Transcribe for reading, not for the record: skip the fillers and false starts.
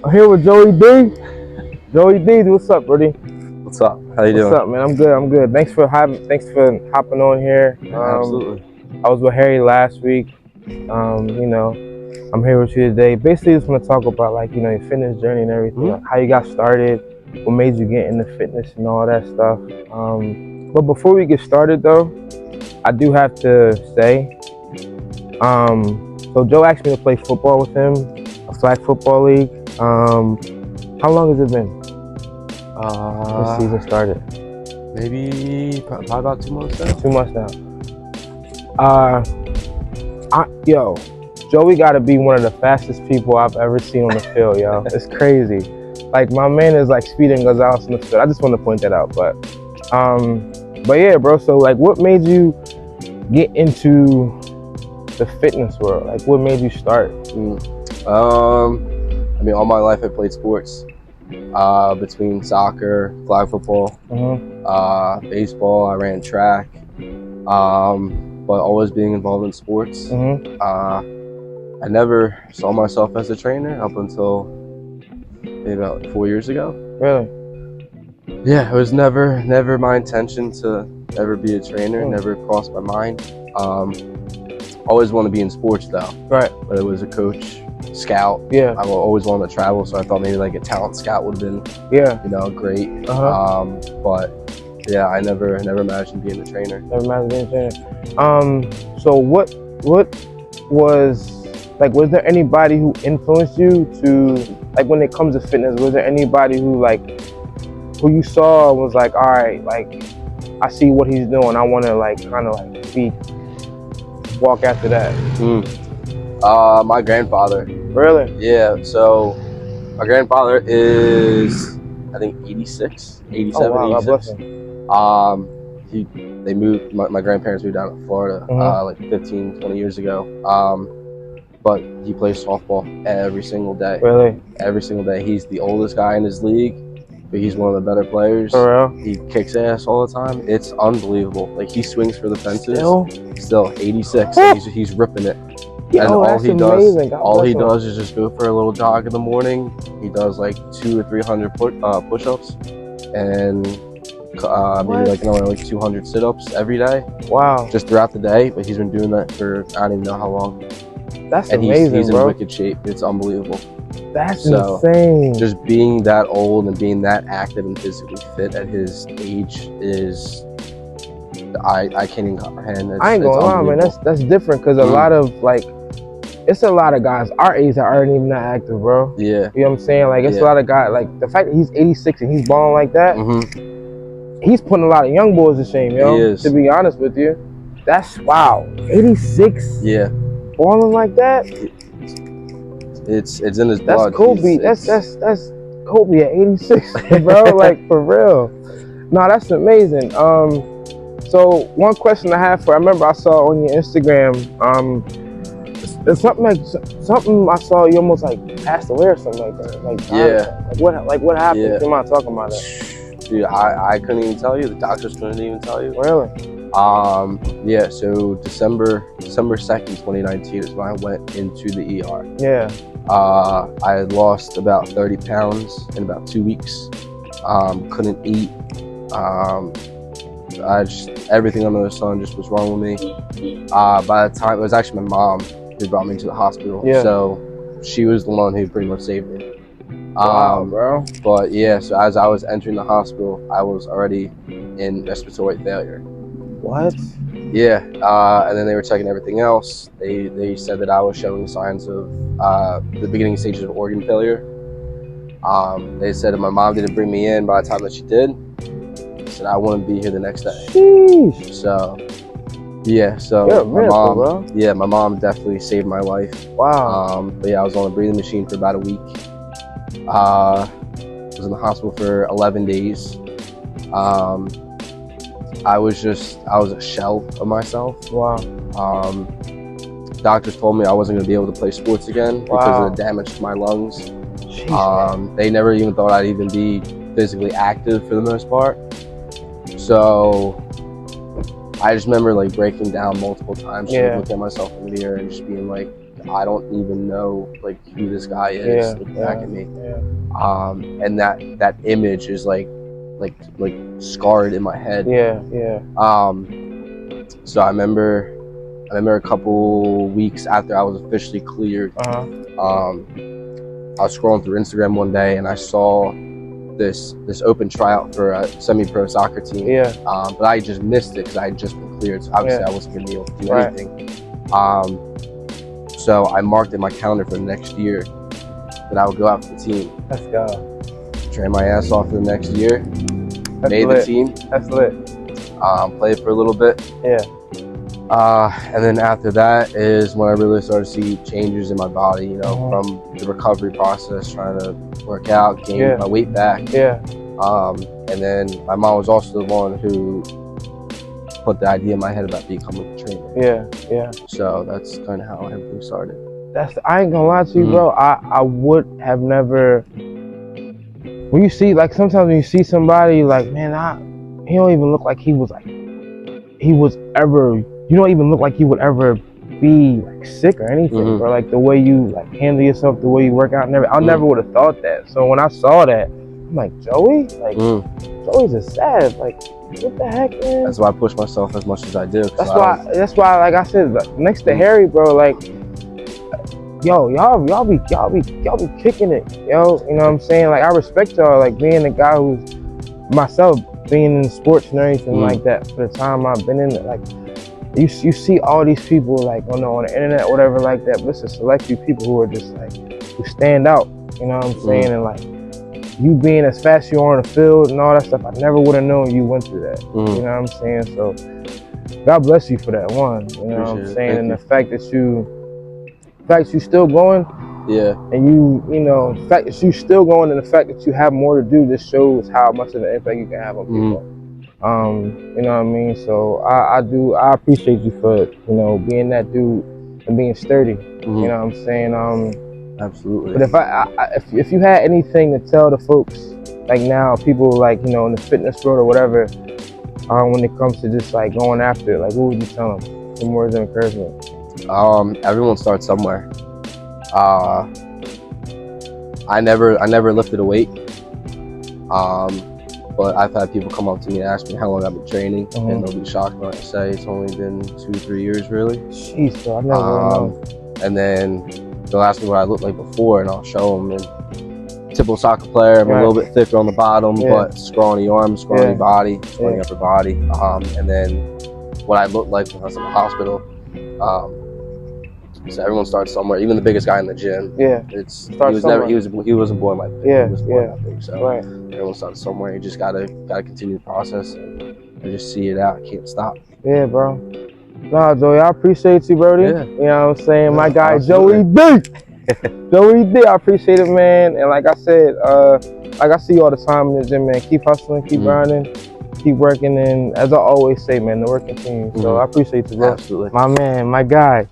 I'm here with Joey D. Joey D, what's up, buddy? What's up? How you doing? What's up, man? I'm good. I'm good. Thanks for hopping on here. Absolutely. I was with Harry last week. I'm here with you today. Basically, just want to talk about your fitness journey and everything, like how you got started, what made you get into fitness and all that stuff. But before we get started, though, I do have to say, so Joe asked me to play football with him, a flag football league. How long has it been? This season started. Maybe probably about 2 months now. 2 months now. Joey got to be one of the fastest people I've ever seen on the field, yo. It's crazy. Like, my man is like speeding Gonzalez on the field. I just want to point that out, but yeah, bro. So, like, what made you get into the fitness world? Like, what made you start? I mean, all my life I played sports. Between soccer, flag football, baseball, I ran track, but always being involved in sports. I never saw myself as a trainer up until maybe about 4 years ago. Really? Yeah, it was never my intention to ever be a trainer. Never crossed my mind. Always want to be in sports though. Right. Whether it was a coach, scout. Yeah. I always wanted to travel, so I thought maybe like a talent scout would have been, great. But yeah, I never imagined being a trainer. Never imagined being a trainer. So what was there anybody who influenced you to, like, when it comes to fitness, was there anybody who you saw was like, all right, like, I see what he's doing, I want to walk after that? My grandfather. Really? Yeah, so my grandfather is, I think, 86, 87, wow, 86. God bless him. They moved, my grandparents moved down to Florida like 15, 20 years ago. But he plays softball every single day. Really? Every single day. He's the oldest guy in his league, but he's one of the better players. For real? He kicks ass all the time. It's unbelievable. Like, he swings for the fences. Still 86. And he's ripping it. And all he does is just go for a little jog in the morning. He does like 200 or 300 push-ups, and maybe like 200 sit-ups every day. Wow. Just throughout the day, but he's been doing that for I don't even know how long. That's amazing, he's bro. in wicked shape. It's unbelievable. That's insane. Just being that old and being that active and physically fit at his age is, I can't even comprehend. I ain't gonna lie, man. That's different, because it's a lot of guys our age that aren't even that active, bro. Yeah. You know what I'm saying? Like, it's a lot of guys, like, the fact that he's 86 and he's balling like that, he's putting a lot of young boys to shame, yo. He is. To be honest with you. That's, wow. 86? Yeah. Balling like that? It's in his blood. That's Kobe. That's Kobe at 86, bro. Like, for real. No, that's amazing. So one question I have I remember I saw on your Instagram, there's something I saw you almost like passed away or something like that. What happened? Yeah. Do you mind talking about that? Dude, I couldn't even tell you. The doctors couldn't even tell you. Really? Yeah, so December 2nd, 2019 is when I went into the ER. Yeah. I had lost about 30 pounds in about 2 weeks. Couldn't eat. Everything under the sun just was wrong with me. By the time, it was actually my mom who brought me to the hospital. Yeah. So she was the one who pretty much saved me. Wow, bro. But yeah, so as I was entering the hospital, I was already in respiratory failure. What? Yeah, and then they were checking everything else. They said that I was showing signs of the beginning stages of organ failure. They said that my mom didn't bring me in by the time that she did. They said I wouldn't be here the next day. Sheesh. So yeah, so my mom definitely saved my life. Wow. But yeah, I was on a breathing machine for about a week. I was in the hospital for 11 days. I was a shell of myself. Wow. Doctors told me I wasn't going to be able to play sports again because of the damage to my lungs. Jeez, they never even thought I'd even be physically active for the most part. So I just remember like breaking down multiple times, looking at myself in the mirror and just being like, I don't even know like who this guy is. Look back at me. And that image is like scarred in my head. So I remember a couple weeks after I was officially cleared, I was scrolling through Instagram one day and I saw this open tryout for a semi-pro soccer team. But I just missed it because I had just been cleared. So obviously I wasn't gonna be able to do anything. So I marked in my calendar for the next year that I would go out for the team. Let's go. Train my ass off for the next year. Made the team. That's lit. Played for a little bit. And then after that is when I really started to see changes in my body, you know, from the recovery process, trying to work out, gain my weight back. And then my mom was also the one who put the idea in my head about becoming a trainer. So that's kind of how everything started. I ain't gonna lie to you, bro. I would have never. When you see, like, sometimes when you see somebody, like, man, he don't even look like he was ever. You don't even look like you would ever be like sick or anything, or like the way you like handle yourself, the way you work out, and everything. I never would have thought that. So when I saw that, I'm like, Joey, like, Joey's a sad, like, what the heck, man? That's why I push myself as much as I do. That's why, like I said, like, next to Harry, bro, like, yo, y'all be kicking it, yo. You know what I'm saying? Like, I respect y'all, like, being a guy who's myself, being in sports and everything like that. For the time I've been in it, like, you see all these people like on the internet, whatever, like that. But it's a select few people who are just like who stand out. You know what I'm saying? And like you being as fast as you are on the field and all that stuff, I never would have known you went through that. You know what I'm saying? So God bless you for that one. You know what I'm saying? And the fact that you still going. And you know, the fact that you still going, and the fact that you have more to do just shows how much of an impact you can have on people. You know what I mean? So I appreciate you for, you know, being that dude and being sturdy. You know what I'm saying? Absolutely. But if you had anything to tell the folks, like now, people like, you know, in the fitness world or whatever, when it comes to just like going after it, like what would you tell them? Some words of encouragement. Everyone starts somewhere. I never lifted a weight. But I've had people come up to me and ask me how long I've been training, and they'll be shocked when I say it's only been 2-3 years, really. Jeez, bro, I never know. And then they'll ask me what I looked like before, and I'll show them. And typical soccer player, I'm a little bit thicker on the bottom, but scrawny arms, scrawny body, scrawny upper body. And then what I looked like when I was in the hospital. So everyone starts somewhere. Even the biggest guy in the gym. He wasn't born like big. He was born that big. So everyone starts somewhere. You just gotta continue the process and just see it out. Can't stop. Yeah, bro. Nah, Joey, I appreciate you, Brody. You know what I'm saying? My guy, absolutely. Joey D. Joey D, I appreciate it, man. And like I said, like I see you all the time in the gym, man. Keep hustling, keep grinding, keep working, and as I always say, man, the work continues. So I appreciate you, bro. Absolutely. My man, my guy.